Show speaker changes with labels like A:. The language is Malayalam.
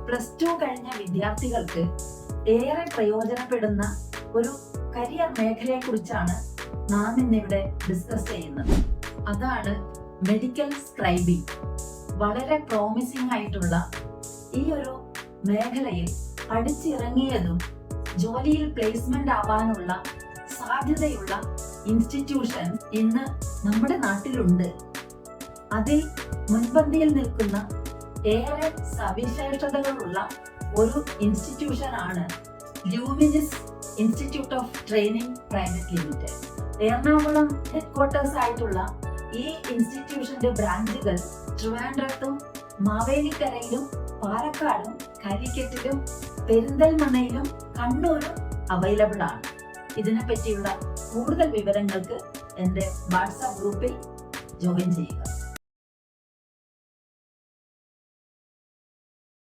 A: +2 കഴിഞ്ഞ വിദ്യാർത്ഥികൾക്ക് ഏറെ പ്രയോജനപ്പെടുന്ന ഒരു കരിയർ മേഖലയെ കുറിച്ചാണ് നാം ഇന്നിവിടെ ഡിസ്കസ് ചെയ്യുന്നത്. അതാണ് മെഡിക്കൽ സ്ക്രൈബിംഗ്. വളരെ പ്രോമിസിംഗ് ആയിട്ടുള്ള ഈ ഒരു മേഖലയിൽ പഠിച്ചിറങ്ങിയതും ജോലിയിൽ പ്ലേസ്മെന്റ് ആവാനുള്ള സാധ്യതയുള്ള ഇൻസ്റ്റിറ്റ്യൂഷൻ ഇന്ന് നമ്മുടെ നാട്ടിലുണ്ട്. അതിൽ മുൻപന്തിയിൽ നിൽക്കുന്ന ഏറെ സവിശേഷതകളുള്ള ഒരു ഇൻസ്റ്റിറ്റ്യൂഷനാണ് Luminis institute of training private limited. Ernakulam headquarters ആയിട്ടുള്ള ഈ ഇൻസ്റ്റിറ്റ്യൂഷന്റെ ബ്രാഞ്ചുകൾ ട്രിവാൻഡ്രത്തും മാവേലിക്കരയിലും പാലക്കാടും കാലിക്കറ്റിലും പെരിന്തൽമണ്ണയിലും കണ്ണൂരും അവൈലബിൾ ആണ്. ഇതിനെ പറ്റിയുള്ള കൂടുതൽ വിവരങ്ങൾക്ക് എൻ്റെ വാട്സാപ്പ് ഗ്രൂപ്പിൽ ജോയിൻ ചെയ്യുക.